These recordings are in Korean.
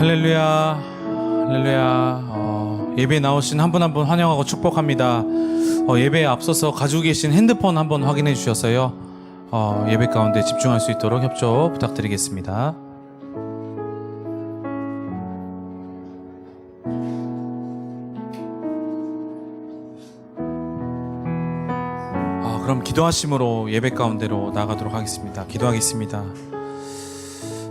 할렐루야, 할렐루야. 예배에 나오신 한 분 한 분 환영하고 축복합니다. 예배에 앞서서 가지고 계신 핸드폰 한번 확인해 주셔서요, 예배 가운데 집중할 수 있도록 협조 부탁드리겠습니다. 그럼 기도하심으로 예배 가운데로 나가도록 하겠습니다. 기도하겠습니다.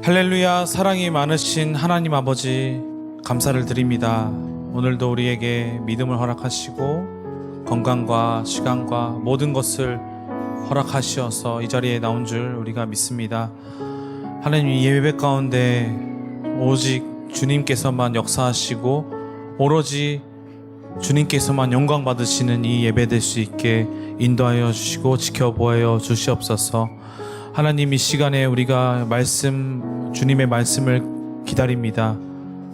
할렐루야. 사랑이 많으신 하나님 아버지, 감사를 드립니다. 오늘도 우리에게 믿음을 허락하시고 건강과 시간과 모든 것을 허락하시어서 이 자리에 나온 줄 우리가 믿습니다. 하나님, 이 예배 가운데 오직 주님께서만 역사하시고 오로지 주님께서만 영광 받으시는 이 예배 될 수 있게 인도하여 주시고 지켜보아 주시옵소서. 하나님, 이 시간에 우리가 주님의 말씀을 기다립니다.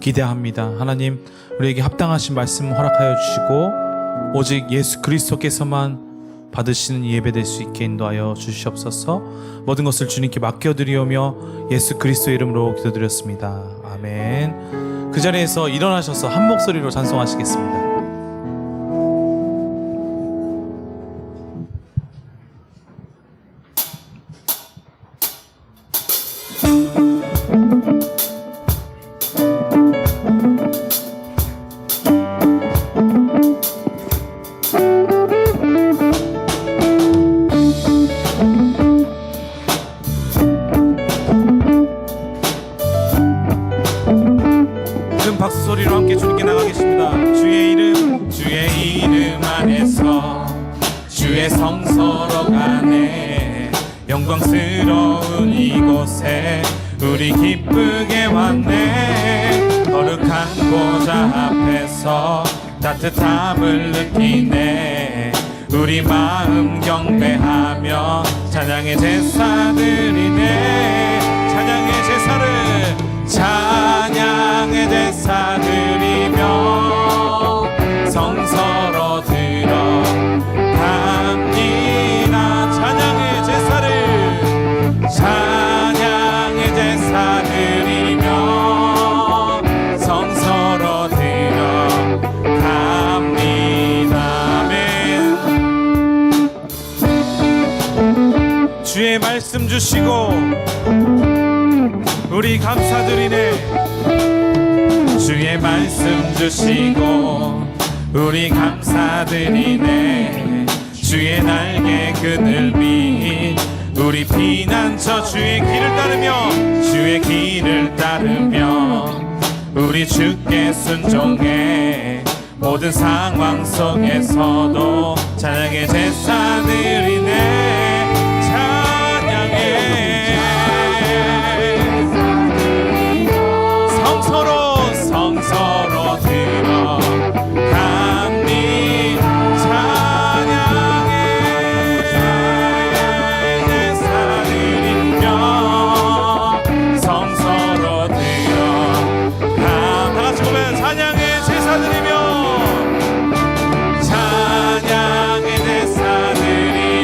기대합니다. 하나님, 우리에게 합당하신 말씀 허락하여 주시고 오직 예수 그리스도께서만 받으시는 예배 될 수 있게 인도하여 주시옵소서. 모든 것을 주님께 맡겨드리오며 예수 그리스도의 이름으로 기도드렸습니다. 아멘. 그 자리에서 일어나셔서 한 목소리로 찬송하시겠습니다. 박수 소리로 함께 주님께 나가겠습니다. 주의 이름 안에서 주의 성소로 가네. 영광스러운 이곳에 우리 기쁘게 왔네. 거룩한 보좌 앞에서 따뜻함을 느끼네. 우리 마음 경배하며 찬양의 제사 드리네. 찬양의 제사 드리며 성서로 들어갑니다. 찬양의 제사 드리며 성서로 들어갑니다. 아멘. 주의 말씀 주시고 우리 감사드리네. 주의 말씀 주시고 우리 감사드리네. 주의 날개 그늘 밑 우리 피난처 주의 길을 따르며 우리 주께 순종해. 모든 상황 속에서도 찬양의 제사 드리네. 성서로 들어갑니다. 찬양의 제사 드리며 성서로 들어갑니다. 다같이 보면 찬양의 제사 드리며 찬양의 제사 드리며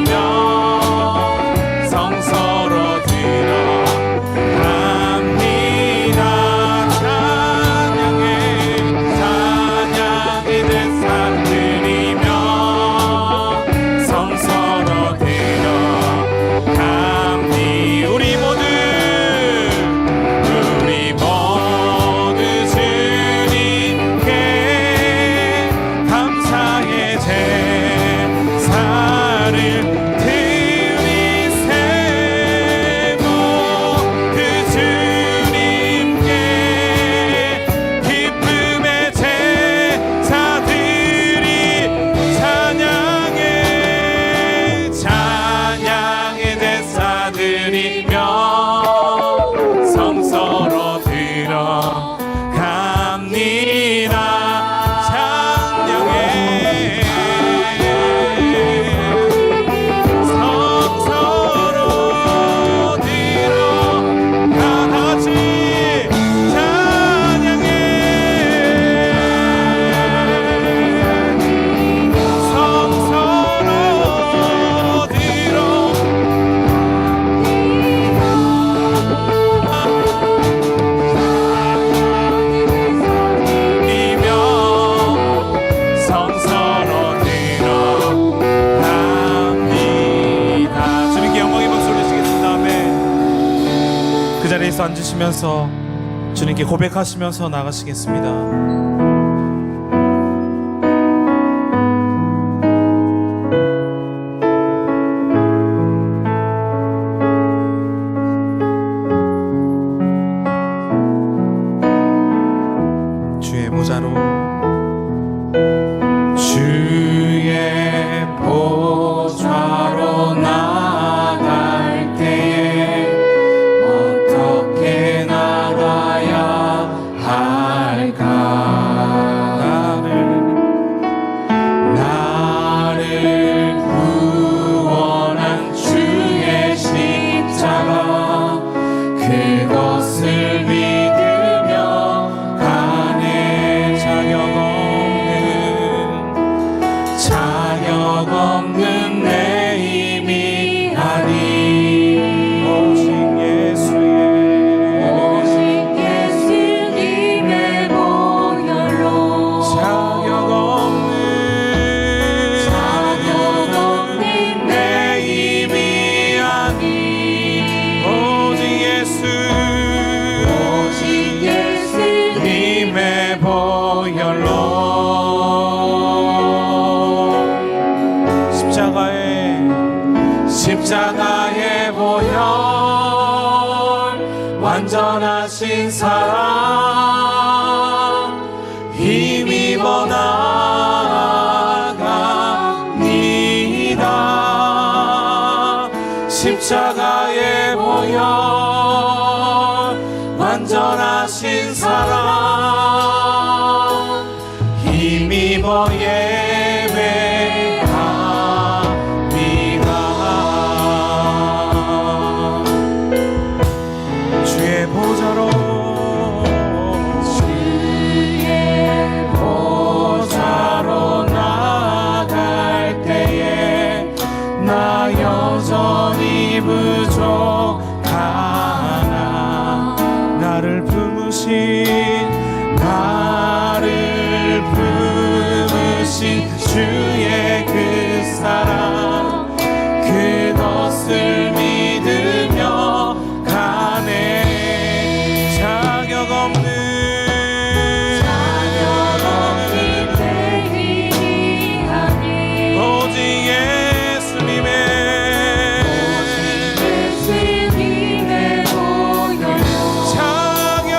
자리에서 앉으시면서 주님께 고백하시면서 나가시겠습니다. 주의 보좌로 나아갈 때에 어떻게 나가야 할까? 나를 구원한 주의 십자가 그것을 믿으며 가네. 자격 없는 내 힘이 아니 오직 예수님의 보혈로 자격 없는 내 힘이 아니 오직 예수님의 보혈로 십자가의 보혈 완전하신 사랑 힘입어 나아갑니다. 십자가의 보혈 완전하신 사랑 힘입어 보좌로 나갈 때에 나 여전히 부족하나 나를 품으신 주의 그 사랑 그것을 믿으며 가네. 자격 없는 내 힘이 아니 오직 예수님의 보혈로 자격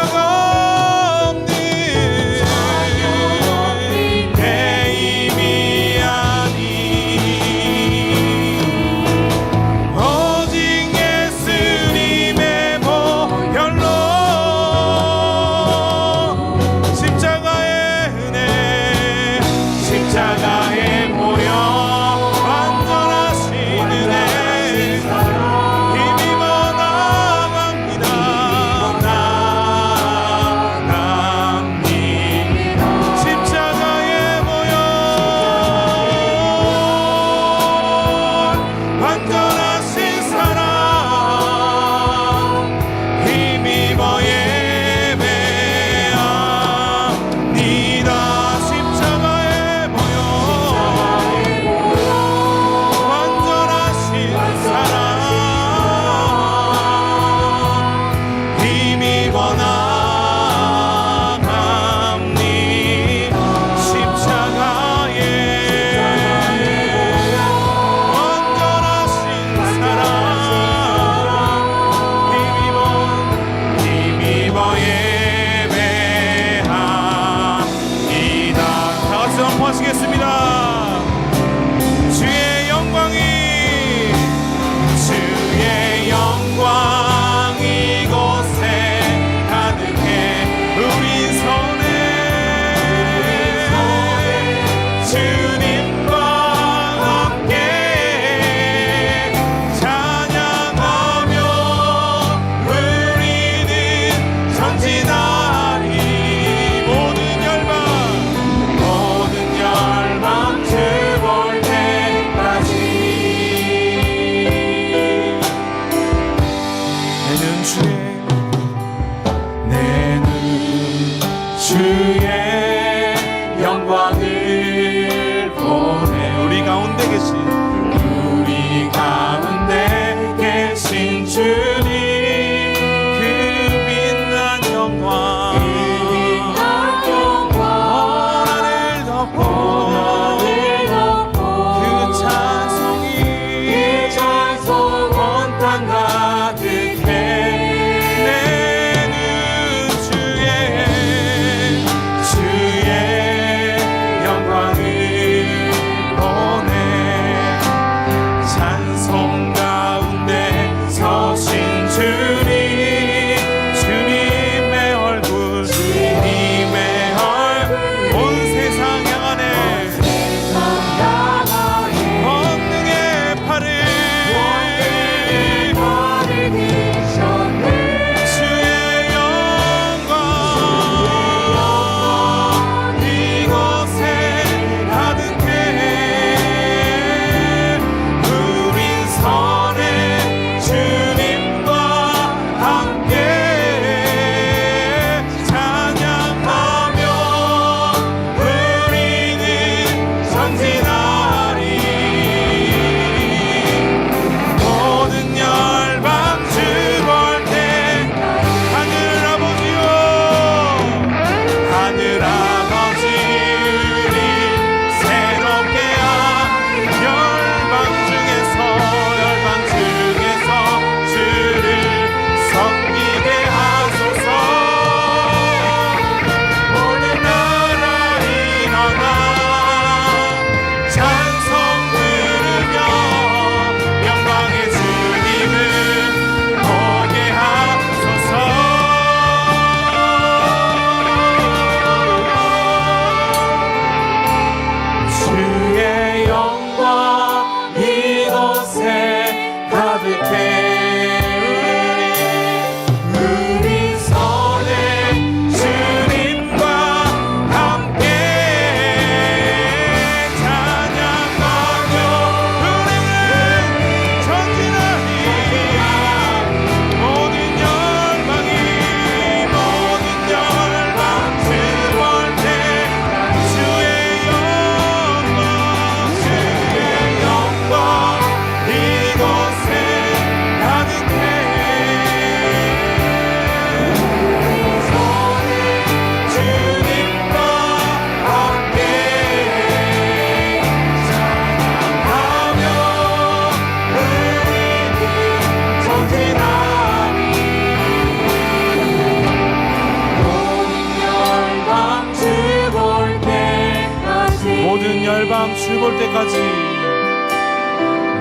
볼 때까지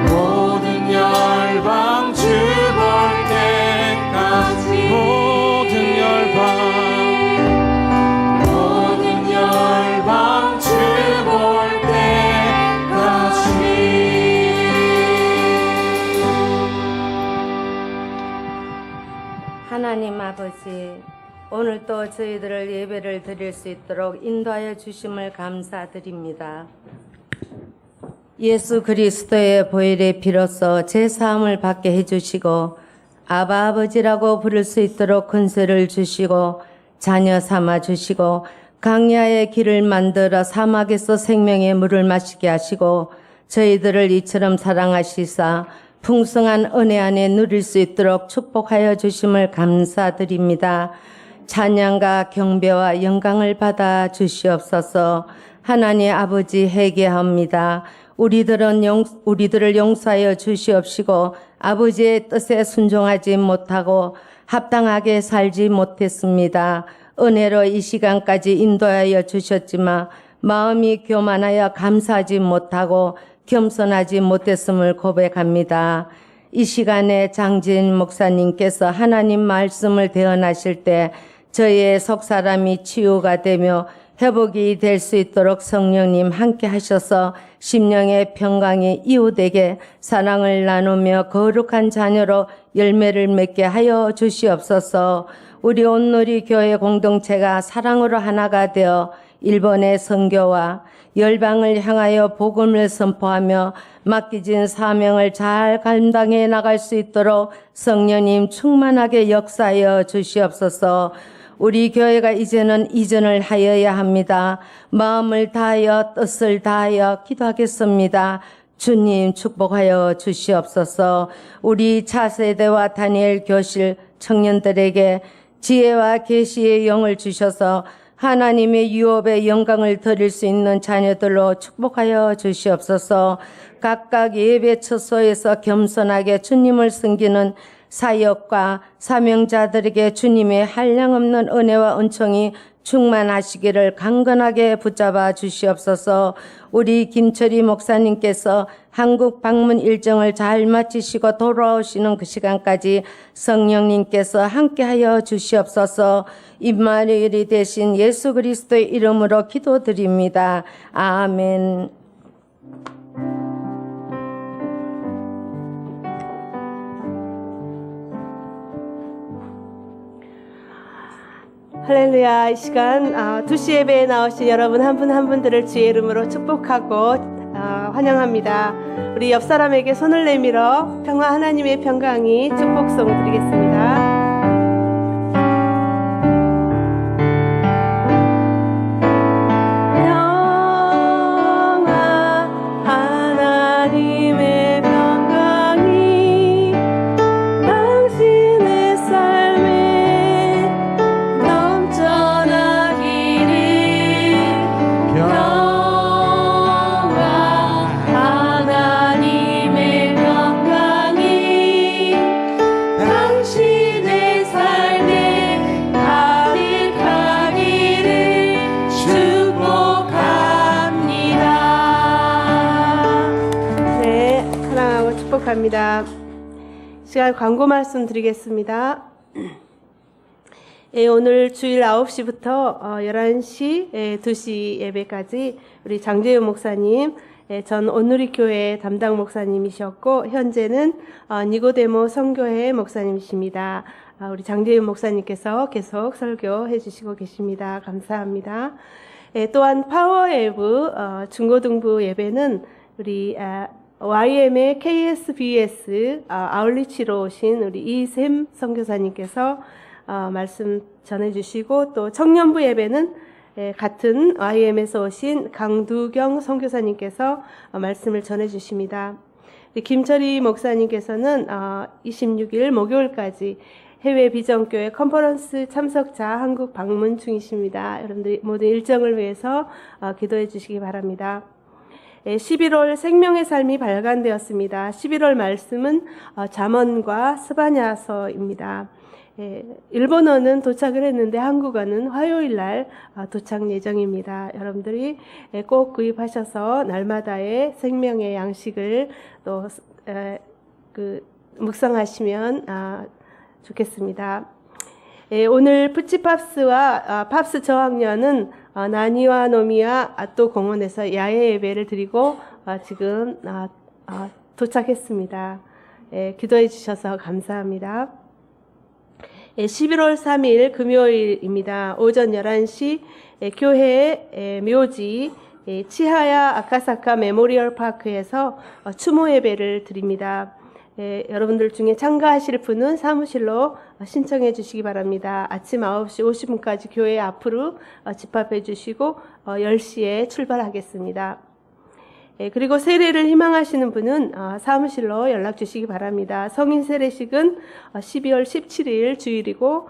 모든 열방 주 볼 때까지 모든 열방 주 볼 때까지. 하나님 아버지, 오늘 또 저희들을 예배를 드릴 수 있도록 인도하여 주심을 감사드립니다. 예수 그리스도의 보혈의 피로써 제사함을 받게 해주시고 아바 아버지라고 부를 수 있도록 권세를 주시고 자녀 삼아 주시고 강야의 길을 만들어 사막에서 생명의 물을 마시게 하시고 저희들을 이처럼 사랑하시사 풍성한 은혜 안에 누릴 수 있도록 축복하여 주심을 감사드립니다. 찬양과 경배와 영광을 받아 주시옵소서. 하나님 아버지 회개합니다. 우리들을 용서하여 주시옵시고 아버지의 뜻에 순종하지 못하고 합당하게 살지 못했습니다. 은혜로 이 시간까지 인도하여 주셨지만 마음이 교만하여 감사하지 못하고 겸손하지 못했음을 고백합니다. 이 시간에 장진 목사님께서 하나님 말씀을 대언하실 때 저희의 속사람이 치유가 되며 회복이 될 수 있도록 성령님 함께 하셔서 심령의 평강이 이웃에게 사랑을 나누며 거룩한 자녀로 열매를 맺게 하여 주시옵소서. 우리 온누리 교회 공동체가 사랑으로 하나가 되어 일본의 선교와 열방을 향하여 복음을 선포하며 맡기진 사명을 잘 감당해 나갈 수 있도록 성령님 충만하게 역사하여 주시옵소서. 우리 교회가 이제는 이전을 하여야 합니다. 마음을 다하여 뜻을 다하여 기도하겠습니다. 주님 축복하여 주시옵소서. 우리 차세대와 다니엘 교실 청년들에게 지혜와 계시의 영을 주셔서 하나님의 유업의 영광을 드릴 수 있는 자녀들로 축복하여 주시옵소서. 각각 예배 처소에서 겸손하게 주님을 섬기는 사역과 사명자들에게 주님의 한량없는 은혜와 은총이 충만하시기를 강건하게 붙잡아 주시옵소서. 우리 김철희 목사님께서 한국 방문 일정을 잘 마치시고 돌아오시는 그 시간까지 성령님께서 함께하여 주시옵소서. 임마누엘이 되신 예수 그리스도의 이름으로 기도드립니다. 아멘. 할렐루야. 이 시간 2시 예배에 나오신 여러분 한 분 한 분들을 주의 이름으로 축복하고 환영합니다. 우리 옆 사람에게 손을 내밀어 평화 하나님의 평강이 축복송 드리겠습니다. 합니다. 시간 광고 말씀 드리겠습니다. 오늘 주일 9시부터 11시 2시 예배까지 우리 장재윤 목사님 전 온누리교회 담당 목사님이셨고 현재는 니고데모 선교회 목사님이십니다. 우리 장재윤 목사님께서 계속 설교해 주시고 계십니다. 감사합니다. 또한 파워웨브 중고등부 예배는 우리 YM의 KSBS 아울리치로 오신 우리 이샘 선교사님께서 말씀 전해주시고 또 청년부 예배는 같은 YM에서 오신 강두경 선교사님께서 말씀을 전해주십니다. 김철희 목사님께서는 26일 목요일까지 해외 비전교회 컨퍼런스 참석자 한국 방문 중이십니다. 여러분들 모든 일정을 위해서 기도해 주시기 바랍니다. 11월 생명의 삶이 발간되었습니다. 11월 말씀은 잠언과 스바냐서입니다. 일본어는 도착을 했는데 한국어는 화요일 날 도착 예정입니다. 여러분들이 꼭 구입하셔서 날마다의 생명의 양식을 또 묵상하시면 좋겠습니다. 오늘 푸치팝스와 팝스 저학년은 나니와 노미와 아또 공원에서 야외 예배를 드리고 지금 도착했습니다. 기도해 주셔서 감사합니다. 11월 3일 금요일입니다. 오전 11시 교회 묘지 치하야 아카사카 메모리얼 파크에서 추모 예배를 드립니다. 여러분들 중에 참가하실 분은 사무실로 신청해 주시기 바랍니다. 아침 9시 50분까지 교회 앞으로 집합해 주시고 10시에 출발하겠습니다. 그리고 세례를 희망하시는 분은 사무실로 연락 주시기 바랍니다. 성인 세례식은 12월 17일 주일이고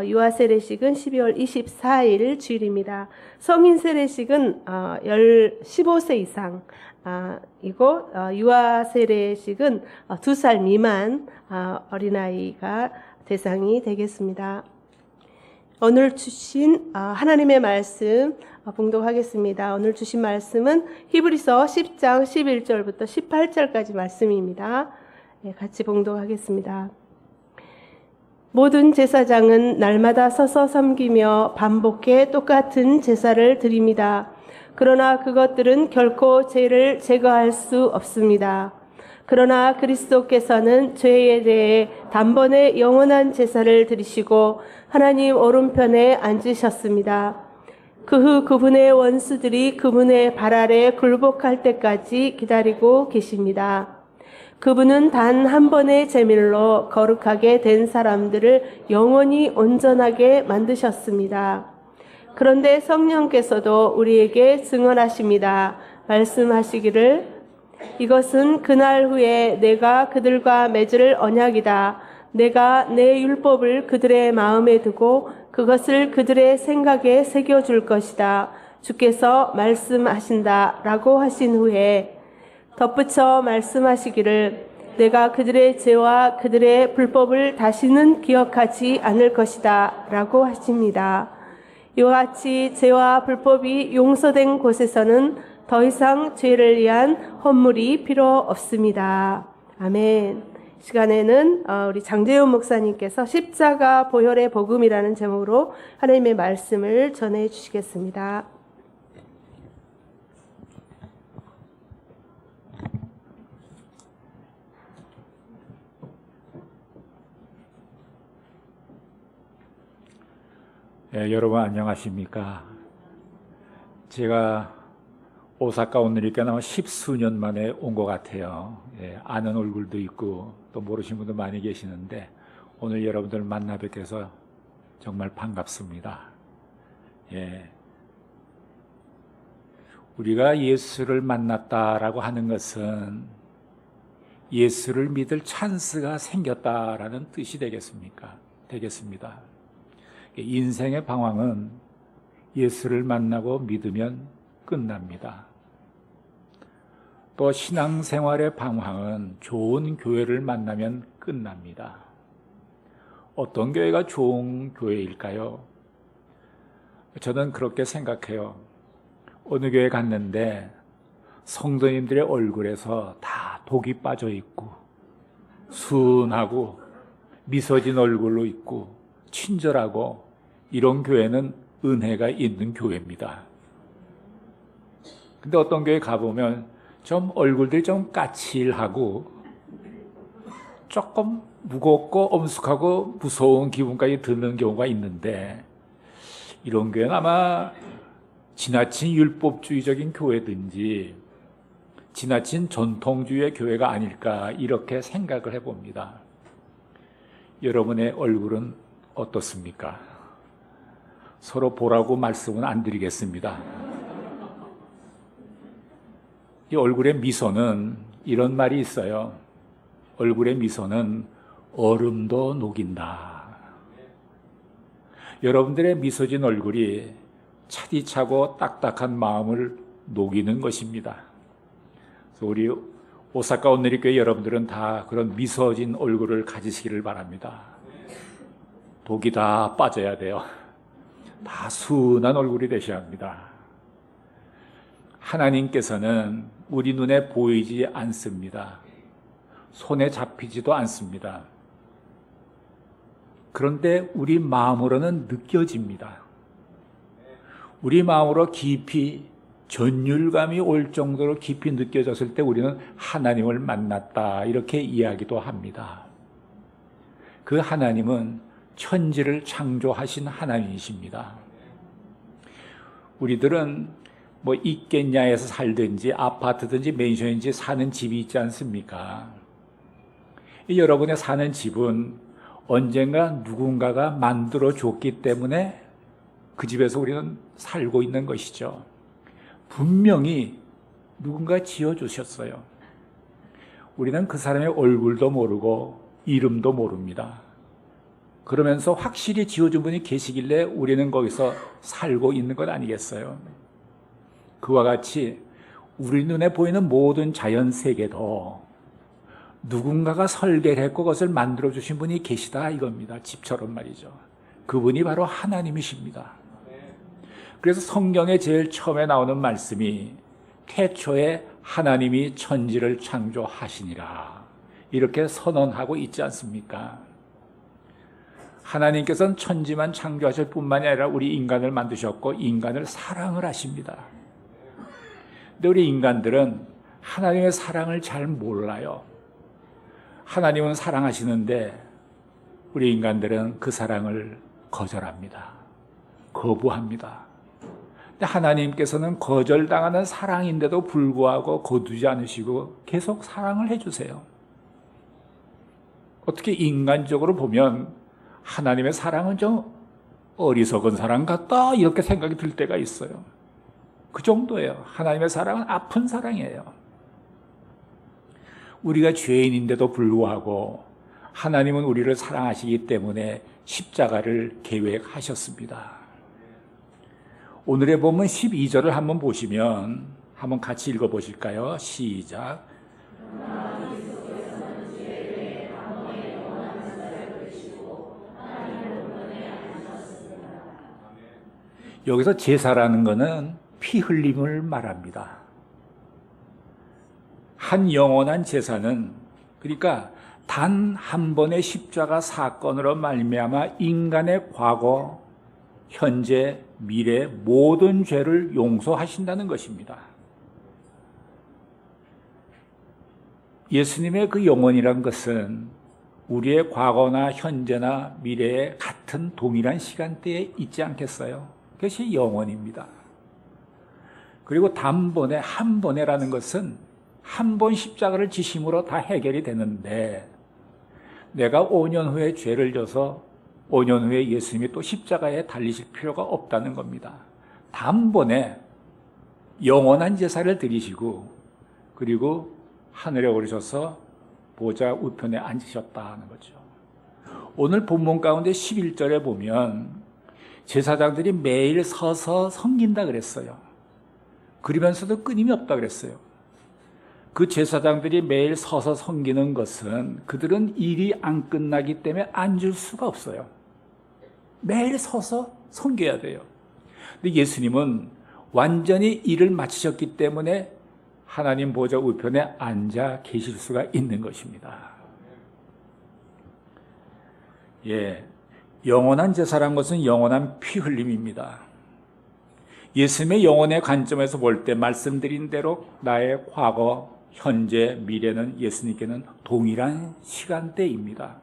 유아 세례식은 12월 24일 주일입니다. 성인 세례식은 15세 이상 이고 유아 세례식은 2살 미만 어린아이가 대상이 되겠습니다. 오늘 주신 하나님의 말씀 봉독하겠습니다. 오늘 주신 말씀은 히브리서 10장 11절부터 18절까지 말씀입니다. 같이 봉독하겠습니다. 모든 제사장은 날마다 서서 섬기며 반복해 똑같은 제사를 드립니다. 그러나 그것들은 결코 죄를 제거할 수 없습니다. 그러나 그리스도께서는 죄에 대해 단번에 영원한 제사를 드리시고 하나님 오른편에 앉으셨습니다. 그 후 그분의 원수들이 그분의 발 아래 굴복할 때까지 기다리고 계십니다. 그분은 단 한 번의 제물로 거룩하게 된 사람들을 영원히 온전하게 만드셨습니다. 그런데 성령께서도 우리에게 증언하십니다. 말씀하시기를 이것은 그날 후에 내가 그들과 맺을 언약이다. 내가 내 율법을 그들의 마음에 두고 그것을 그들의 생각에 새겨줄 것이다. 주께서 말씀하신다. 라고 하신 후에 덧붙여 말씀하시기를 내가 그들의 죄와 그들의 불법을 다시는 기억하지 않을 것이다. 라고 하십니다. 이와 같이 죄와 불법이 용서된 곳에서는 더 이상 죄를 위한 헌물이 필요 없습니다. 아멘. 시간에는 우리 장재훈 목사님께서 십자가 보혈의 복음이라는 제목으로 하나님의 말씀을 전해 주시겠습니다. 여러분 안녕하십니까? 제가 오사카 오니까 아마 10수년 만에 온 것 같아요. 아는 얼굴도 있고 또 모르시는 분도 많이 계시는데 오늘 여러분들 만나 뵙게서 정말 반갑습니다. 우리가 예수를 만났다라고 하는 것은 예수를 믿을 찬스가 생겼다라는 뜻이 되겠습니다. 인생의 방황은 예수를 만나고 믿으면 끝납니다. 또 신앙생활의 방황은 좋은 교회를 만나면 끝납니다. 어떤 교회가 좋은 교회일까요? 저는 그렇게 생각해요. 어느 교회 갔는데 성도님들의 얼굴에서 다 독이 빠져 있고 순하고 미소 진 얼굴로 있고 친절하고 이런 교회는 은혜가 있는 교회입니다. 근데 어떤 교회 가보면 좀 얼굴들이 좀 까칠하고 조금 무겁고 엄숙하고 무서운 기분까지 드는 경우가 있는데 이런 교회는 아마 지나친 율법주의적인 교회든지 지나친 전통주의의 교회가 아닐까 이렇게 생각을 해봅니다. 여러분의 얼굴은 어떻습니까? 서로 보라고 말씀은 안 드리겠습니다. 이 얼굴의 미소는 이런 말이 있어요. 얼굴의 미소는 얼음도 녹인다. 여러분들의 미소진 얼굴이 차디차고 딱딱한 마음을 녹이는 것입니다. 그래서 우리 오사카 온누리교회 여러분들은 다 그런 미소진 얼굴을 가지시기를 바랍니다. 독이 다 빠져야 돼요. 다 순한 얼굴이 되셔야 합니다. 하나님께서는 우리 눈에 보이지 않습니다. 손에 잡히지도 않습니다. 그런데 우리 마음으로는 느껴집니다. 우리 마음으로 깊이 전율감이 올 정도로 깊이 느껴졌을 때 우리는 하나님을 만났다 이렇게 이야기도 합니다. 그 하나님은 천지를 창조하신 하나님이십니다. 우리들은 뭐 있겠냐에서 살든지 아파트든지 맨션인지 사는 집이 있지 않습니까? 여러분의 사는 집은 언젠가 누군가가 만들어 줬기 때문에 그 집에서 우리는 살고 있는 것이죠. 분명히 누군가 지어주셨어요. 우리는 그 사람의 얼굴도 모르고 이름도 모릅니다. 그러면서 확실히 지어준 분이 계시길래 우리는 거기서 살고 있는 것 아니겠어요? 그와 같이 우리 눈에 보이는 모든 자연 세계도 누군가가 설계를 했고 그것을 만들어 주신 분이 계시다 이겁니다. 집처럼 말이죠. 그분이 바로 하나님이십니다. 그래서 성경에 제일 처음에 나오는 말씀이 태초에 하나님이 천지를 창조하시니라 이렇게 선언하고 있지 않습니까? 하나님께서는 천지만 창조하실 뿐만이 아니라 우리 인간을 만드셨고 인간을 사랑을 하십니다. 근데 우리 인간들은 하나님의 사랑을 잘 몰라요. 하나님은 사랑하시는데 우리 인간들은 그 사랑을 거절합니다. 거부합니다. 근데 하나님께서는 거절당하는 사랑인데도 불구하고 거두지 않으시고 계속 사랑을 해주세요. 어떻게 인간적으로 보면 하나님의 사랑은 좀 어리석은 사랑 같다 이렇게 생각이 들 때가 있어요. 그 정도예요. 하나님의 사랑은 아픈 사랑이에요. 우리가 죄인인데도 불구하고 하나님은 우리를 사랑하시기 때문에 십자가를 계획하셨습니다. 오늘의 본문 12절을 한번 보시면 한번 같이 읽어보실까요? 시작. 여기서 제사라는 것은 피 흘림을 말합니다. 한 영원한 제사는 그러니까 단 한 번의 십자가 사건으로 말미암아 인간의 과거, 현재, 미래 모든 죄를 용서하신다는 것입니다. 예수님의 그 영원이란 것은 우리의 과거나 현재나 미래에 같은 동일한 시간대에 있지 않겠어요? 그것이 영원입니다. 그리고 단번에 한 번에라는 것은 한 번 십자가를 지심으로 다 해결이 되는데 내가 5년 후에 죄를 져서 5년 후에 예수님이 또 십자가에 달리실 필요가 없다는 겁니다. 단번에 영원한 제사를 드리시고 그리고 하늘에 오르셔서 보좌 우편에 앉으셨다는 거죠. 오늘 본문 가운데 11절에 보면 제사장들이 매일 서서 섬긴다 그랬어요. 그러면서도 끊임이 없다 그랬어요. 그 제사장들이 매일 서서 섬기는 것은 그들은 일이 안 끝나기 때문에 앉을 수가 없어요. 매일 서서 섬겨야 돼요. 근데 예수님은 완전히 일을 마치셨기 때문에 하나님 보좌 우편에 앉아 계실 수가 있는 것입니다. 예, 영원한 제사란 것은 영원한 피 흘림입니다. 예수님의 영혼의 관점에서 볼 때 말씀드린 대로 나의 과거, 현재, 미래는 예수님께는 동일한 시간대입니다.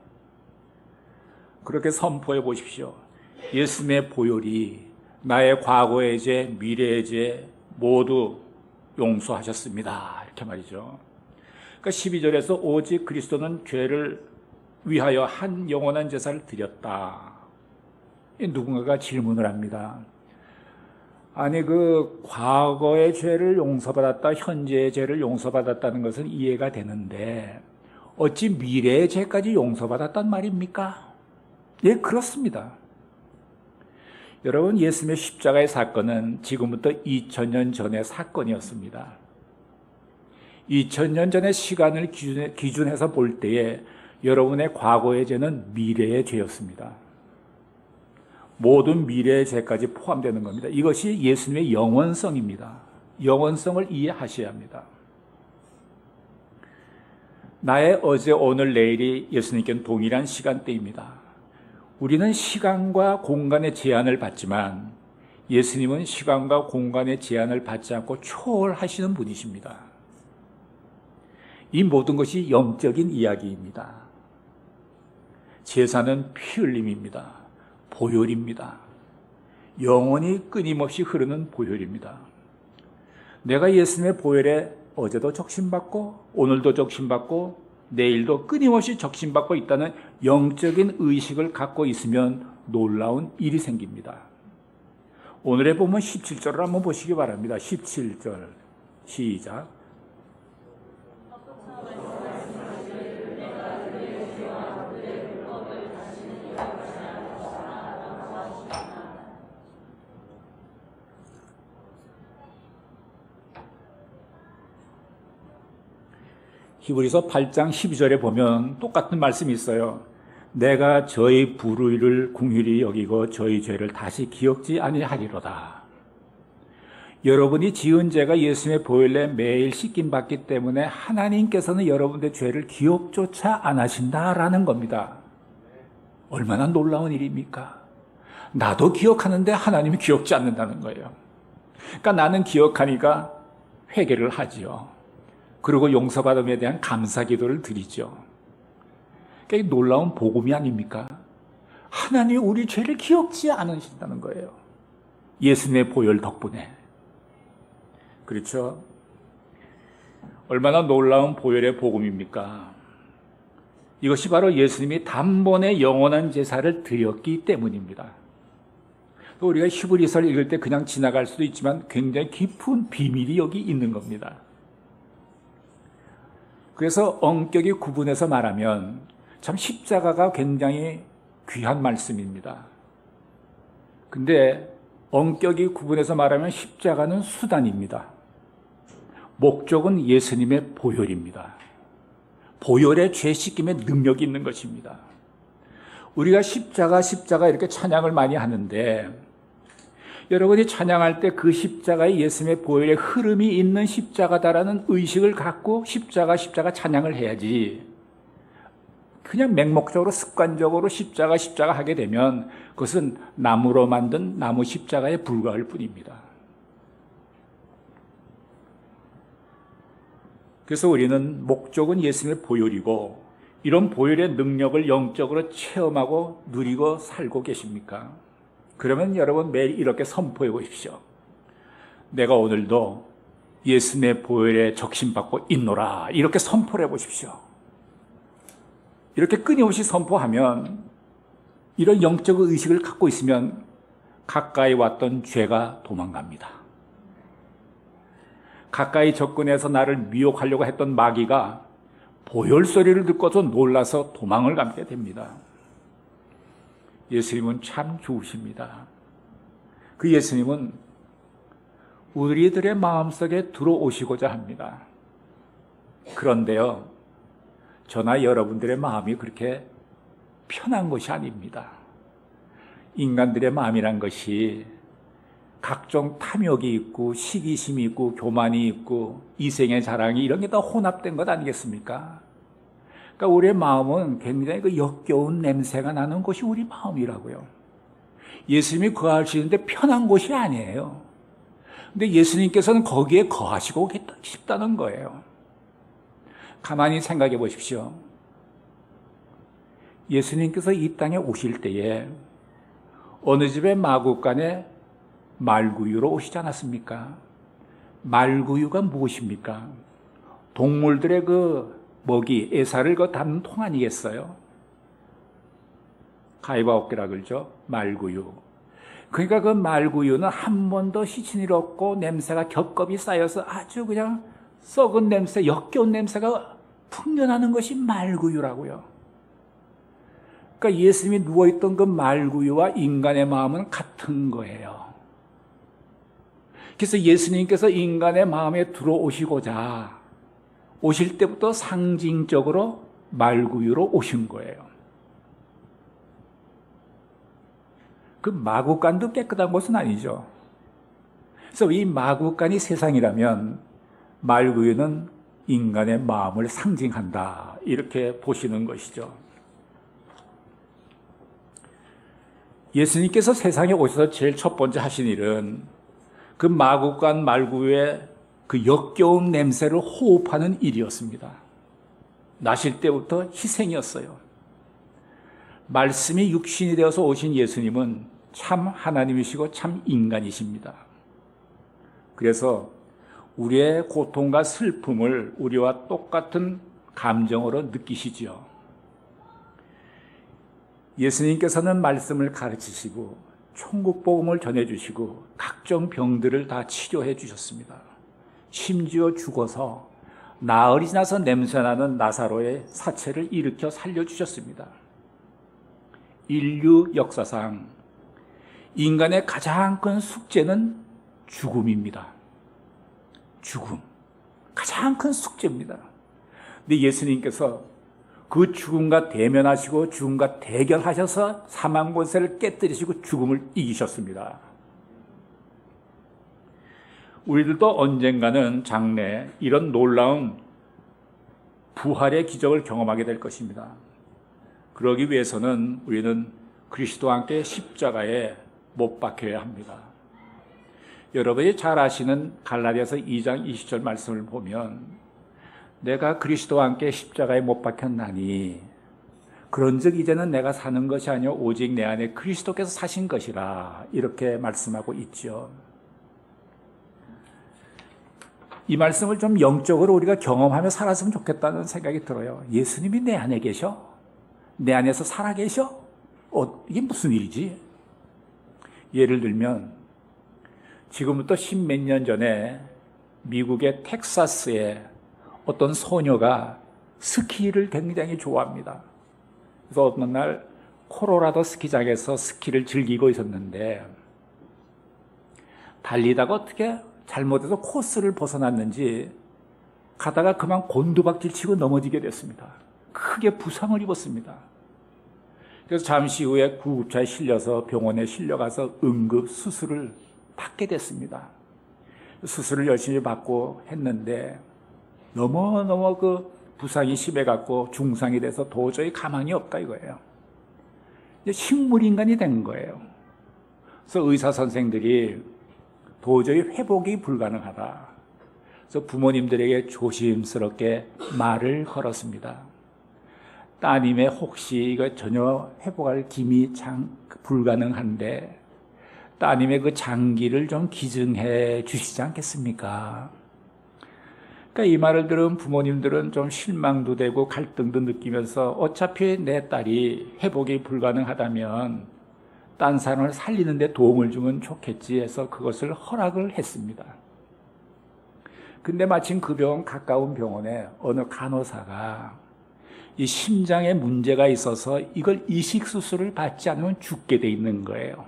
그렇게 선포해 보십시오. 예수님의 보혈이 나의 과거의 죄, 미래의 죄 모두 용서하셨습니다. 이렇게 말이죠. 그러니까 12절에서 오직 그리스도는 죄를 위하여 한 영원한 제사를 드렸다. 누군가가 질문을 합니다. 아니 그 과거의 죄를 용서받았다, 현재의 죄를 용서받았다는 것은 이해가 되는데 어찌 미래의 죄까지 용서받았단 말입니까? 예, 그렇습니다. 여러분, 예수님의 십자가의 사건은 지금부터 2000년 전의 사건이었습니다. 2000년 전의 시간을 기준해서 볼 때에 여러분의 과거의 죄는 미래의 죄였습니다. 모든 미래의 죄까지 포함되는 겁니다. 이것이 예수님의 영원성입니다. 영원성을 이해하셔야 합니다. 나의 어제, 오늘, 내일이 예수님께는 동일한 시간대입니다. 우리는 시간과 공간의 제한을 받지만 예수님은 시간과 공간의 제한을 받지 않고 초월하시는 분이십니다. 이 모든 것이 영적인 이야기입니다. 제사는 피 흘림입니다. 보혈입니다. 영원히 끊임없이 흐르는 보혈입니다. 내가 예수님의 보혈에 어제도 적신받고 오늘도 적신받고 내일도 끊임없이 적신받고 있다는 영적인 의식을 갖고 있으면 놀라운 일이 생깁니다. 오늘의 본문 17절을 한번 보시기 바랍니다. 17절 시작. 히브리서 8장 12절에 보면 똑같은 말씀이 있어요. 내가 저희 불의를 긍휼히 여기고 저희 죄를 다시 기억지 아니하리로다. 여러분이 지은 죄가 예수님의 보혈에 매일 씻김받기 때문에 하나님께서는 여러분의 죄를 기억조차 안 하신다라는 겁니다. 얼마나 놀라운 일입니까? 나도 기억하는데 하나님이 기억지 않는다는 거예요. 그러니까 나는 기억하니까 회개를 하지요. 그리고 용서받음에 대한 감사기도를 드리죠. 그러니까 놀라운 복음이 아닙니까? 하나님이 우리 죄를 기억지 않으신다는 거예요. 예수님의 보혈 덕분에. 그렇죠? 얼마나 놀라운 보혈의 복음입니까? 이것이 바로 예수님이 단번에 영원한 제사를 드렸기 때문입니다. 또 우리가 히브리서를 읽을 때 그냥 지나갈 수도 있지만 굉장히 깊은 비밀이 여기 있는 겁니다. 그래서 엄격히 구분해서 말하면 참 십자가가 굉장히 귀한 말씀입니다. 근데 엄격히 구분해서 말하면 십자가는 수단입니다. 목적은 예수님의 보혈입니다. 보혈의 죄 씻김의 능력이 있는 것입니다. 우리가 십자가 이렇게 찬양을 많이 하는데 여러분이 찬양할 때 그 십자가에 예수님의 보혈의 흐름이 있는 십자가다라는 의식을 갖고 십자가 찬양을 해야지 그냥 맹목적으로 습관적으로 십자가 하게 되면 그것은 나무로 만든 나무 십자가에 불과할 뿐입니다. 그래서 우리는 목적은 예수님의 보혈이고 이런 보혈의 능력을 영적으로 체험하고 누리고 살고 계십니까? 그러면 여러분 매일 이렇게 선포해 보십시오. 내가 오늘도 예수님의 보혈에 적신받고 있노라. 이렇게 선포를 해 보십시오. 이렇게 끊임없이 선포하면 이런 영적 의식을 갖고 있으면 가까이 왔던 죄가 도망갑니다. 가까이 접근해서 나를 미혹하려고 했던 마귀가 보혈 소리를 듣고서 놀라서 도망을 가게 됩니다. 예수님은 참 좋으십니다. 그 예수님은 우리들의 마음속에 들어오시고자 합니다. 그런데요, 저나 여러분들의 마음이 그렇게 편한 것이 아닙니다. 인간들의 마음이란 것이 각종 탐욕이 있고 시기심이 있고 교만이 있고 이생의 자랑이 이런 게 다 혼합된 것 아니겠습니까? 그러니까 우리의 마음은 굉장히 그 역겨운 냄새가 나는 것이 우리 마음이라고요. 예수님이 거하시는데 편한 곳이 아니에요. 근데 예수님께서는 거기에 거하시고 싶다는 거예요. 가만히 생각해 보십시오. 예수님께서 이 땅에 오실 때에 어느 집에 마구간에 말구유로 오시지 않았습니까? 말구유가 무엇입니까? 동물들의 그 먹이, 애사를 담는 통 아니겠어요? 가위바위보라 그러죠? 말구유. 그러니까 그 말구유는 한 번도 씻은 일 없고 냄새가 겹겹이 쌓여서 아주 그냥 썩은 냄새, 역겨운 냄새가 풍겨나는 것이 말구유라고요. 그러니까 예수님이 누워있던 그 말구유와 인간의 마음은 같은 거예요. 그래서 예수님께서 인간의 마음에 들어오시고자 오실 때부터 상징적으로 말구유로 오신 거예요. 그 마구간도 깨끗한 곳은 아니죠. 그래서 이 마구간이 세상이라면 말구유는 인간의 마음을 상징한다, 이렇게 보시는 것이죠. 예수님께서 세상에 오셔서 제일 첫 번째 하신 일은 그 마구간 말구유의 그 역겨운 냄새를 호흡하는 일이었습니다. 나실 때부터 희생이었어요. 말씀이 육신이 되어서 오신 예수님은 참 하나님이시고 참 인간이십니다. 그래서 우리의 고통과 슬픔을 우리와 똑같은 감정으로 느끼시지요. 예수님께서는 말씀을 가르치시고 천국 복음을 전해주시고 각종 병들을 다 치료해 주셨습니다. 심지어 죽어서 나흘이 지나서 냄새나는 나사로의 사체를 일으켜 살려주셨습니다. 인류 역사상 인간의 가장 큰 숙제는 죽음입니다. 죽음. 가장 큰 숙제입니다. 근데 예수님께서 그 죽음과 대면하시고 죽음과 대결하셔서 사망 권세를 깨뜨리시고 죽음을 이기셨습니다. 우리들도 언젠가는 장래 이런 놀라운 부활의 기적을 경험하게 될 것입니다. 그러기 위해서는 우리는 그리스도와 함께 십자가에 못 박혀야 합니다. 여러분이 잘 아시는 갈라디아서 2장 20절 말씀을 보면 내가 그리스도와 함께 십자가에 못 박혔나니 그런즉 이제는 내가 사는 것이 아니요 오직 내 안에 그리스도께서 사신 것이라, 이렇게 말씀하고 있죠. 이 말씀을 좀 영적으로 우리가 경험하며 살았으면 좋겠다는 생각이 들어요. 예수님이 내 안에 계셔? 내 안에서 살아계셔? 이게 무슨 일이지? 예를 들면 지금부터 10몇 년 전에 미국의 텍사스에 어떤 소녀가 스키를 굉장히 좋아합니다. 그래서 어떤 날 콜로라도 스키장에서 스키를 즐기고 있었는데 달리다가 어떻게 잘못해서 코스를 벗어났는지 가다가 그만 곤두박질 치고 넘어지게 됐습니다. 크게 부상을 입었습니다. 그래서 잠시 후에 구급차에 실려서 병원에 실려가서 응급 수술을 받게 됐습니다. 수술을 열심히 받고 했는데 너무 그 부상이 심해갖고 중상이 돼서 도저히 가망이 없다 이거예요. 이제 식물인간이 된 거예요. 그래서 의사 선생들이 도저히 회복이 불가능하다. 그래서 부모님들에게 조심스럽게 말을 걸었습니다. 따님의 혹시 이거 전혀 회복할 기미 불가능한데 따님의 그 장기를 좀 기증해 주시지 않겠습니까? 그러니까 이 말을 들은 부모님들은 좀 실망도 되고 갈등도 느끼면서 어차피 내 딸이 회복이 불가능하다면 딴 사람을 살리는 데 도움을 주면 좋겠지 해서 그것을 허락을 했습니다. 근데 마침 그 병원 가까운 병원에 어느 간호사가 이 심장에 문제가 있어서 이걸 이식 수술을 받지 않으면 죽게 돼 있는 거예요.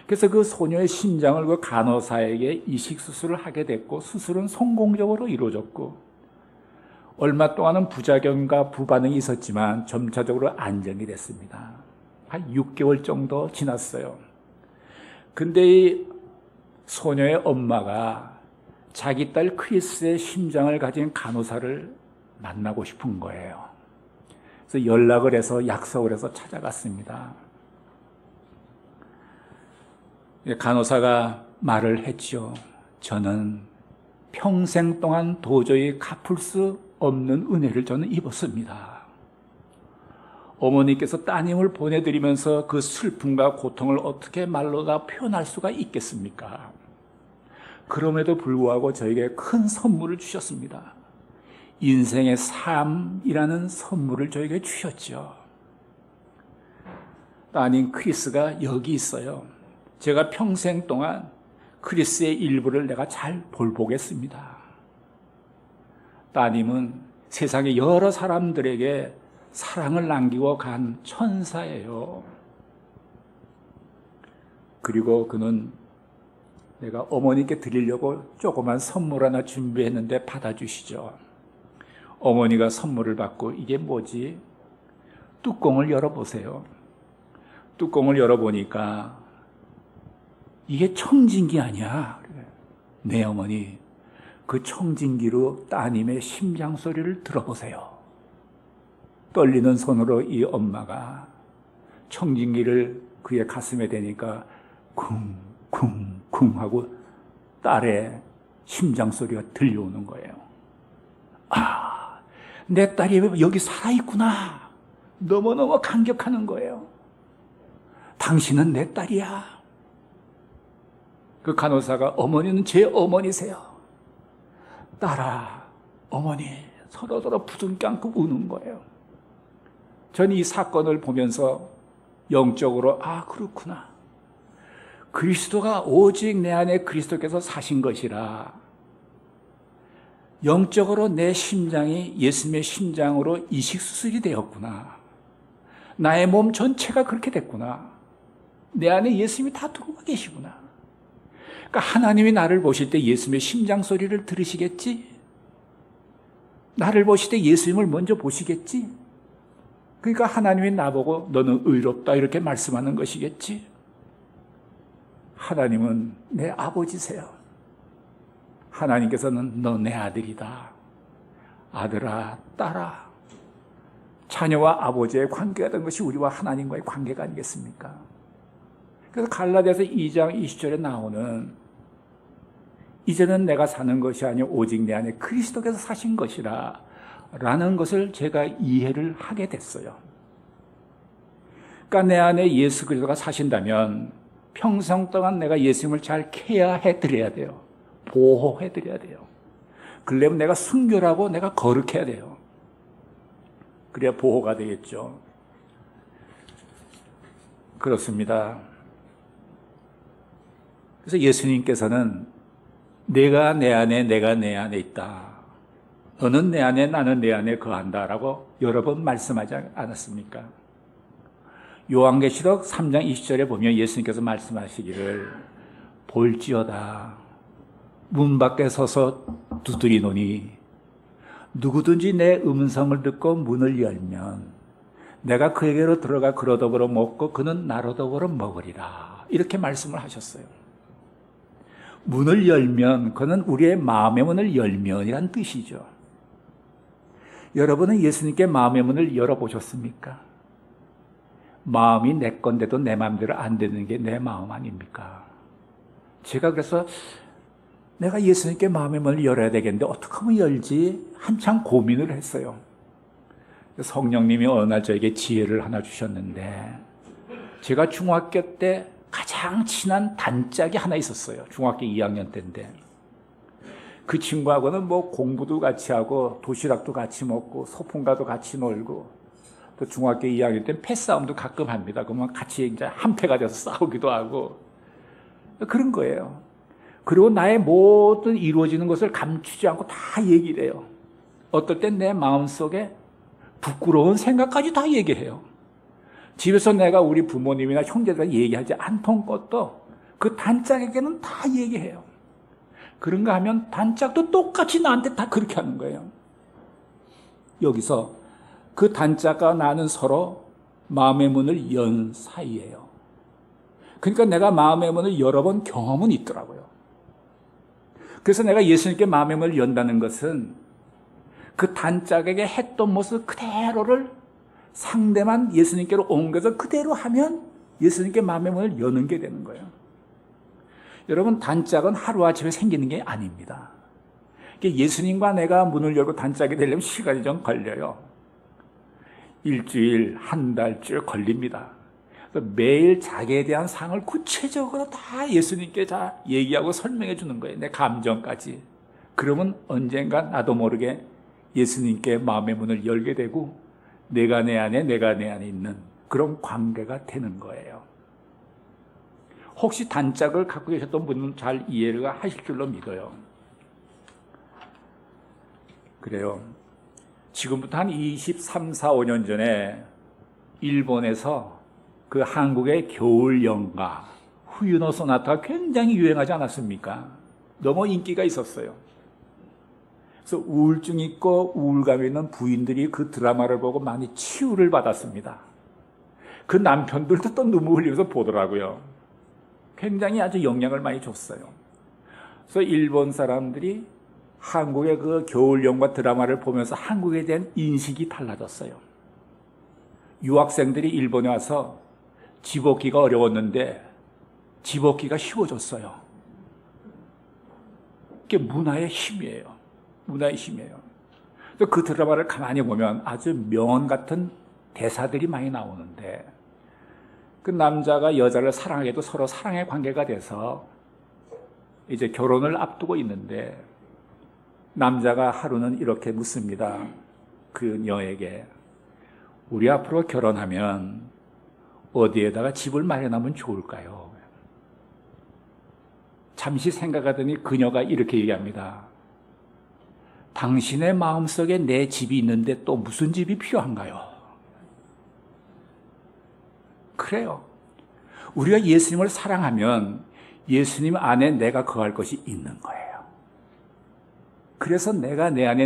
그래서 그 소녀의 심장을 그 간호사에게 이식 수술을 하게 됐고 수술은 성공적으로 이루어졌고 얼마 동안은 부작용과 부반응이 있었지만 점차적으로 안정이 됐습니다. 한 6개월 정도 지났어요. 근데 이 소녀의 엄마가 자기 딸 크리스의 심장을 가진 간호사를 만나고 싶은 거예요. 그래서 연락을 해서 약속을 해서 찾아갔습니다. 간호사가 말을 했죠. 저는 평생 동안 도저히 갚을 수 없는 은혜를 저는 입었습니다. 어머니께서 따님을 보내드리면서 그 슬픔과 고통을 어떻게 말로 다 표현할 수가 있겠습니까? 그럼에도 불구하고 저에게 큰 선물을 주셨습니다. 인생의 삶이라는 선물을 저에게 주셨죠. 따님 크리스가 여기 있어요. 제가 평생 동안 크리스의 일부를 내가 잘 돌보겠습니다. 따님은 세상의 여러 사람들에게 사랑을 남기고 간 천사예요. 그리고 그는 내가 어머니께 드리려고 조그만 선물 하나 준비했는데 받아주시죠. 어머니가 선물을 받고 이게 뭐지? 뚜껑을 열어보세요. 뚜껑을 열어보니까 이게 청진기 아니야. 네 어머니, 그 청진기로 따님의 심장 소리를 들어보세요. 떨리는 손으로 이 엄마가 청진기를 그의 가슴에 대니까 쿵쿵쿵 하고 딸의 심장 소리가 들려오는 거예요. 아, 내 딸이 여기 살아있구나. 너무너무 감격하는 거예요. 당신은 내 딸이야. 그 간호사가 어머니는 제 어머니세요. 딸아, 어머니 서로서로 부둥켜 안고 우는 거예요. 전 이 사건을 보면서 영적으로 그렇구나. 그리스도가 오직 내 안에 그리스도께서 사신 것이라 영적으로 내 심장이 예수님의 심장으로 이식수술이 되었구나. 나의 몸 전체가 그렇게 됐구나. 내 안에 예수님이 다 들어와 계시구나. 그러니까 하나님이 나를 보실 때 예수님의 심장 소리를 들으시겠지? 나를 보실 때 예수님을 먼저 보시겠지? 그러니까 하나님이 나보고 너는 의롭다 이렇게 말씀하는 것이겠지? 하나님은 내 아버지세요. 하나님께서는 너 내 아들이다. 아들아, 딸아. 자녀와 아버지의 관계가 된 것이 우리와 하나님과의 관계가 아니겠습니까? 그래서 갈라디아서 2장 20절에 나오는 이제는 내가 사는 것이 아니요 오직 내 안에 그리스도께서 사신 것이라 라는 것을 제가 이해를 하게 됐어요. 그러니까 내 안에 예수 그리스도가 사신다면 평생 동안 내가 예수님을 잘 케어해 드려야 돼요. 보호해 드려야 돼요. 그러려면 내가 순결하고 내가 거룩해야 돼요. 그래야 보호가 되겠죠. 그렇습니다. 그래서 예수님께서는 내가 내 안에 내가 내 안에 있다. 너는 내 안에 나는 내 안에 거한다라고 여러 번 말씀하지 않았습니까? 요한계시록 3장 20절에 보면 예수님께서 말씀하시기를 볼지어다 문 밖에 서서 두드리노니 누구든지 내 음성을 듣고 문을 열면 내가 그에게로 들어가 그로 더불어 먹고 그는 나로 더불어 먹으리라 이렇게 말씀을 하셨어요. 문을 열면 그는 우리의 마음의 문을 열면이란 뜻이죠. 여러분은 예수님께 마음의 문을 열어보셨습니까? 마음이 내 건데도 내 마음대로 안 되는 게 내 마음 아닙니까? 제가 그래서 내가 예수님께 마음의 문을 열어야 되겠는데 어떻게 하면 열지? 한참 고민을 했어요. 성령님이 어느 날 저에게 지혜를 하나 주셨는데 제가 중학교 때 가장 친한 단짝이 하나 있었어요. 중학교 2학년 때인데 그 친구하고는 뭐 공부도 같이 하고 도시락도 같이 먹고 소풍가도 같이 놀고 또 중학교 2학년 때는 패싸움도 가끔 합니다. 그러면 같이 이제 한패가 돼서 싸우기도 하고 그런 거예요. 그리고 나의 모든 이루어지는 것을 감추지 않고 다 얘기를 해요. 어떨 땐 내 마음속에 부끄러운 생각까지 다 얘기해요. 집에서 내가 우리 부모님이나 형제들과 얘기하지 않던 것도 그 단짝에게는 다 얘기해요. 그런가 하면 단짝도 똑같이 나한테 다 그렇게 하는 거예요. 여기서 그 단짝과 나는 서로 마음의 문을 연 사이예요. 그러니까 내가 마음의 문을 여러 번 경험은 있더라고요. 그래서 내가 예수님께 마음의 문을 연다는 것은 그 단짝에게 했던 모습 그대로를 상대만 예수님께로 옮겨서 그대로 하면 예수님께 마음의 문을 여는 게 되는 거예요. 여러분, 단짝은 하루아침에 생기는 게 아닙니다. 예수님과 내가 문을 열고 단짝이 되려면 시간이 좀 걸려요. 일주일, 한 달 쭉 걸립니다. 매일 자기에 대한 상을 구체적으로 다 예수님께 다 얘기하고 설명해 주는 거예요. 내 감정까지. 그러면 언젠가 나도 모르게 예수님께 마음의 문을 열게 되고 내가 내 안에 있는 그런 관계가 되는 거예요. 혹시 단짝을 갖고 계셨던 분은 잘 이해를 하실 줄로 믿어요. 그래요. 지금부터 한 23, 4, 5년 전에 일본에서 그 한국의 겨울 연가, 후유노 소나타가 굉장히 유행하지 않았습니까? 너무 인기가 있었어요. 그래서 우울증 있고 우울감 있는 부인들이 그 드라마를 보고 많이 치유를 받았습니다. 그 남편들도 또 눈물 흘리면서 보더라고요. 굉장히 아주 영향을 많이 줬어요. 그래서 일본 사람들이 한국의 그 겨울연가 드라마를 보면서 한국에 대한 인식이 달라졌어요. 유학생들이 일본에 와서 집업기가 어려웠는데 집업기가 쉬워졌어요. 그게 문화의 힘이에요. 문화의 힘이에요. 그 드라마를 가만히 보면 아주 명언 같은 대사들이 많이 나오는데 그 남자가 여자를 사랑하게도 서로 사랑의 관계가 돼서 이제 결혼을 앞두고 있는데 남자가 하루는 이렇게 묻습니다. 그녀에게 우리 앞으로 결혼하면 어디에다가 집을 마련하면 좋을까요? 잠시 생각하더니 그녀가 이렇게 얘기합니다. 당신의 마음속에 내 집이 있는데 또 무슨 집이 필요한가요? 그래요. 우리가 예수님을 사랑하면 예수님 안에 내가 거할 것이 있는 거예요. 그래서 내가 내 안에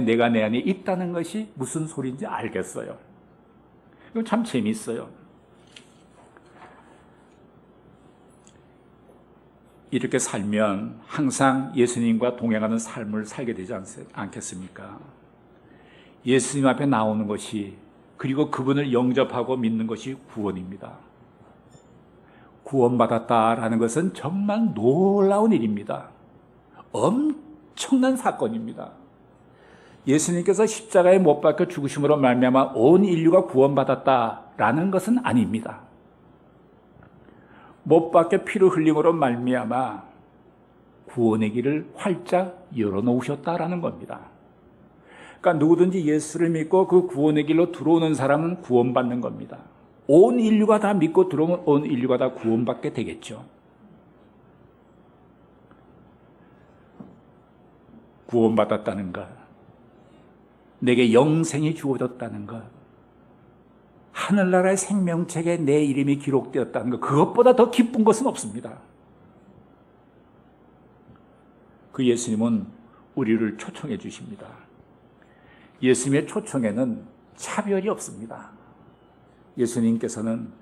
있다는 것이 무슨 소리인지 알겠어요. 이거 참 재미있어요. 이렇게 살면 항상 예수님과 동행하는 삶을 살게 되지 않겠습니까? 예수님 앞에 나오는 것이 그리고 그분을 영접하고 믿는 것이 구원입니다. 구원받았다라는 것은 정말 놀라운 일입니다. 엄청난 사건입니다. 예수님께서 십자가에 못 박혀 죽으심으로 말미암아 온 인류가 구원받았다라는 것은 아닙니다. 못 박혀 피를 흘림으로 말미암아 구원의 길을 활짝 열어놓으셨다라는 겁니다. 그러니까 누구든지 예수를 믿고 그 구원의 길로 들어오는 사람은 구원받는 겁니다. 온 인류가 다 믿고 들어오면 온 인류가 다 구원받게 되겠죠. 구원받았다는 것, 내게 영생이 주어졌다는 것, 하늘나라의 생명책에 내 이름이 기록되었다는 것, 그것보다 더 기쁜 것은 없습니다. 그 예수님은 우리를 초청해 주십니다. 예수님의 초청에는 차별이 없습니다. 예수님께서는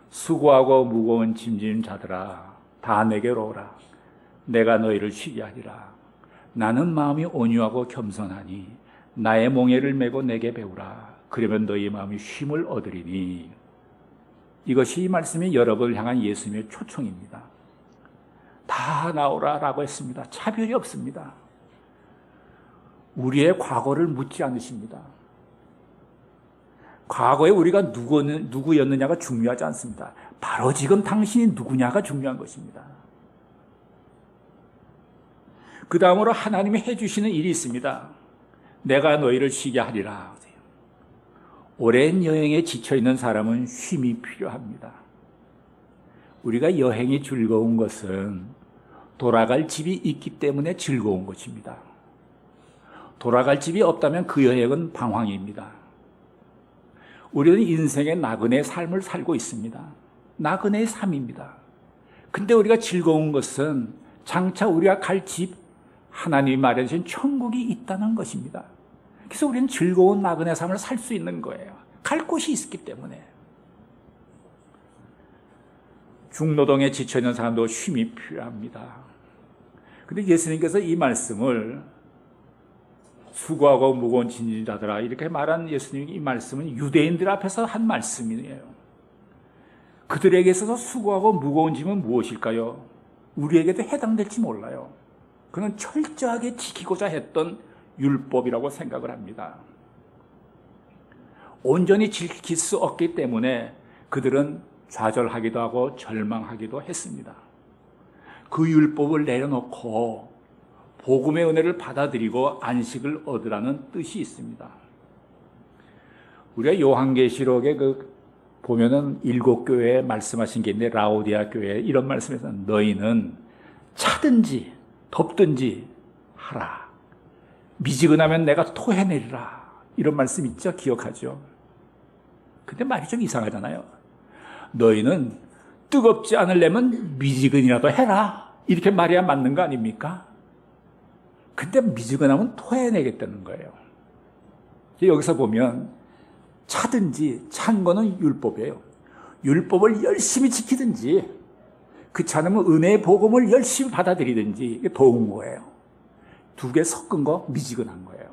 수고하고 무거운 짐진 자들아 다 내게로 오라. 내가 너희를 쉬게 하리라. 나는 마음이 온유하고 겸손하니 나의 몽에를 메고 내게 배우라. 그러면 너희 마음이 쉼을 얻으리니. 이것이 이 말씀이 여러분을 향한 예수님의 초청입니다. 다 나오라라고 했습니다. 차별이 없습니다. 우리의 과거를 묻지 않으십니다. 과거에 우리가 누구였느냐가 중요하지 않습니다. 바로 지금 당신이 누구냐가 중요한 것입니다. 그 다음으로 하나님이 해주시는 일이 있습니다. 내가 너희를 쉬게 하리라. 오랜 여행에 지쳐있는 사람은 쉼이 필요합니다. 우리가 여행이 즐거운 것은 돌아갈 집이 있기 때문에 즐거운 것입니다. 돌아갈 집이 없다면 그 여행은 방황입니다. 우리는 인생의 나그네 삶을 살고 있습니다. 나그네의 삶입니다. 근데 우리가 즐거운 것은 장차 우리가 갈 집, 하나님이 마련하신 천국이 있다는 것입니다. 그래서 우리는 즐거운 나그네 삶을 살 수 있는 거예요. 갈 곳이 있기 때문에. 중노동에 지쳐있는 사람도 쉼이 필요합니다. 근데 예수님께서 이 말씀을 수고하고 무거운 짐진 자들아 이렇게 말한 예수님의 이 말씀은 유대인들 앞에서 한 말씀이에요. 그들에게 있어서 수고하고 무거운 짐은 무엇일까요? 우리에게도 해당될지 몰라요. 그는 철저하게 지키고자 했던 율법이라고 생각을 합니다. 온전히 지킬 수 없기 때문에 그들은 좌절하기도 하고 절망하기도 했습니다. 그 율법을 내려놓고 복음의 은혜를 받아들이고 안식을 얻으라는 뜻이 있습니다. 우리가 요한계시록에 보면은 7교회에 말씀하신 게 있는데 라오디아 교회에 이런 말씀에서 너희는 차든지 덥든지 하라. 미지근하면 내가 토해내리라. 이런 말씀 있죠? 기억하죠? 근데 말이 좀 이상하잖아요. 너희는 뜨겁지 않으려면 미지근이라도 해라. 이렇게 말해야 맞는 거 아닙니까? 근데 미지근하면 토해내겠다는 거예요. 여기서 보면 차든지 찬 거는 율법이에요. 율법을 열심히 지키든지 그렇지 않으면 은혜의 복음을 열심히 받아들이든지 이게 더운 거예요. 두 개 섞은 거 미지근한 거예요.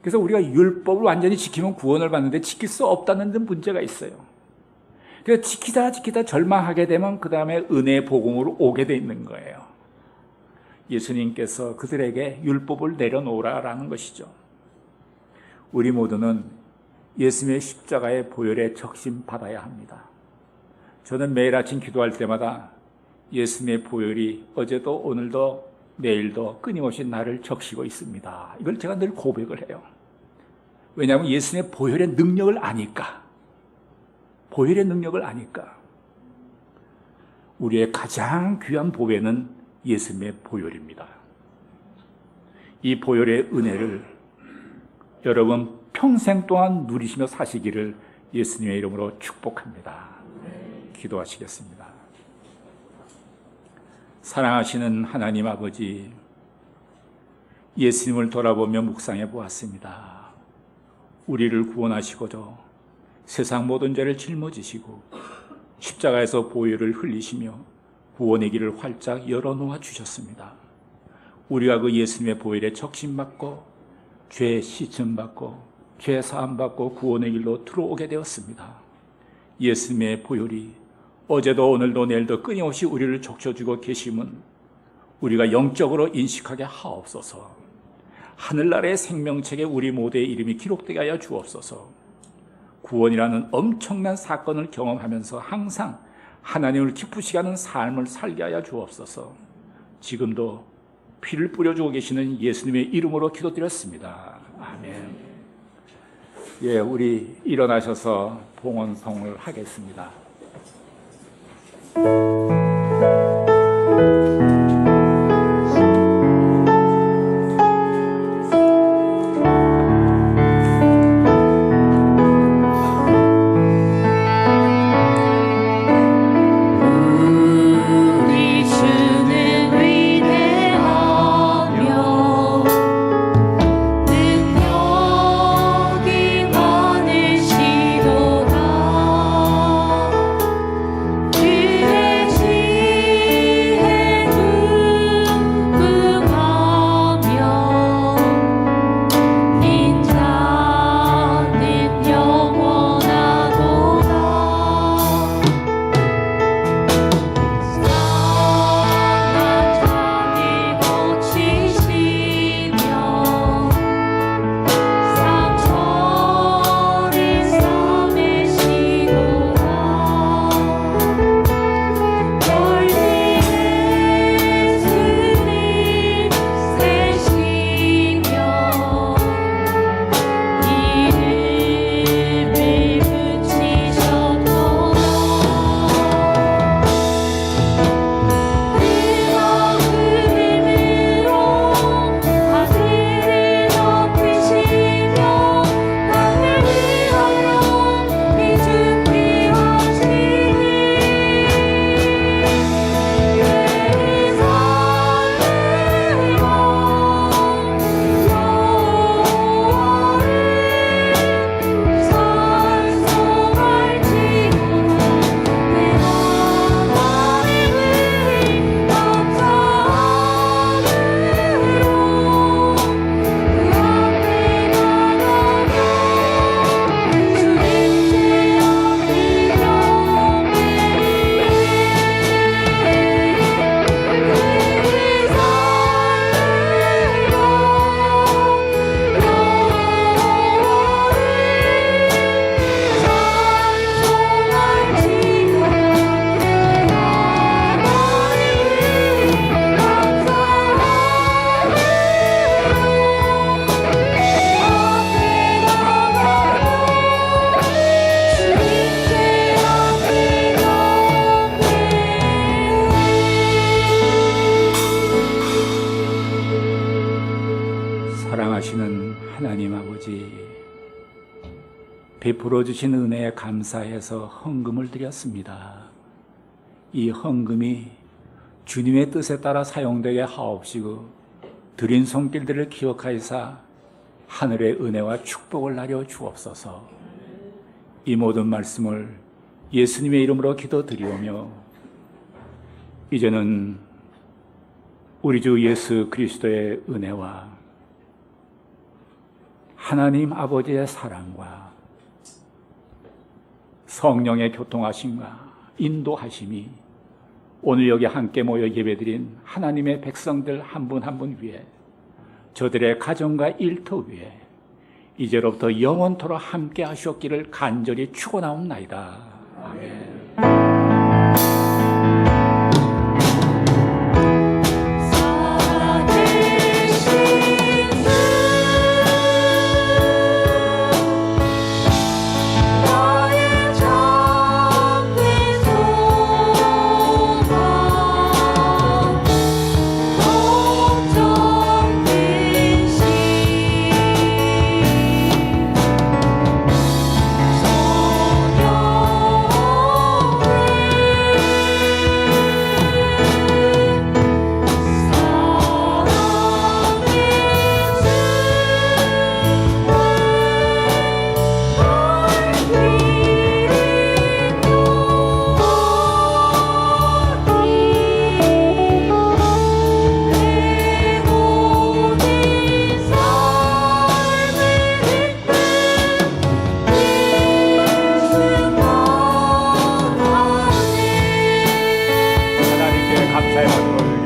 그래서 우리가 율법을 완전히 지키면 구원을 받는데 지킬 수 없다는 데 문제가 있어요. 그래서 지키다 절망하게 되면 그 다음에 은혜의 복음으로 오게 돼 있는 거예요. 예수님께서 그들에게 율법을 내려놓으라라는 것이죠. 우리 모두는 예수님의 십자가의 보혈에 적심받아야 합니다. 저는 매일 아침 기도할 때마다 예수님의 보혈이 어제도 오늘도 내일도 끊임없이 나를 적시고 있습니다. 이걸 제가 늘 고백을 해요. 왜냐하면 예수님의 보혈의 능력을 아니까. 보혈의 능력을 아니까. 우리의 가장 귀한 보배는 예수님의 보혈입니다. 이 보혈의 은혜를 여러분 평생 동안 누리시며 사시기를 예수님의 이름으로 축복합니다. 기도하시겠습니다. 사랑하시는 하나님 아버지, 예수님을 돌아보며 묵상해 보았습니다. 우리를 구원하시고도 세상 모든 죄를 짊어지시고 십자가에서 보혈을 흘리시며 구원의 길을 활짝 열어놓아 주셨습니다. 우리가 그 예수님의 보혈에 적심받고 죄 씻음받고 죄 사함받고 구원의 길로 들어오게 되었습니다. 예수님의 보혈이 어제도 오늘도 내일도 끊임없이 우리를 적셔주고 계심은 우리가 영적으로 인식하게 하옵소서. 하늘나라의 생명책에 우리 모두의 이름이 기록되게 하여 주옵소서. 구원이라는 엄청난 사건을 경험하면서 항상 하나님을 기쁘시게 하는 삶을 살게 하여 주옵소서. 지금도 피를 뿌려주고 계시는 예수님의 이름으로 기도드렸습니다. 아멘. 예, 우리 일어나셔서 봉헌송을 하겠습니다. 주의 베풀어 주신 은혜에 감사해서 헌금을 드렸습니다. 이 헌금이 주님의 뜻에 따라 사용되게 하옵시고 드린 손길들을 기억하여사 하늘의 은혜와 축복을 나려 주옵소서. 이 모든 말씀을 예수님의 이름으로 기도드리오며 이제는 우리 주 예수 그리스도의 은혜와 하나님 아버지의 사랑과 성령의 교통하심과 인도하심이 오늘 여기 함께 모여 예배드린 하나님의 백성들 한 분 한 분 위에 저들의 가정과 일터 위에 이제로부터 영원토록 함께 하시옵기를 간절히 축원하옵나이다. 아멘. 감사의 마음으로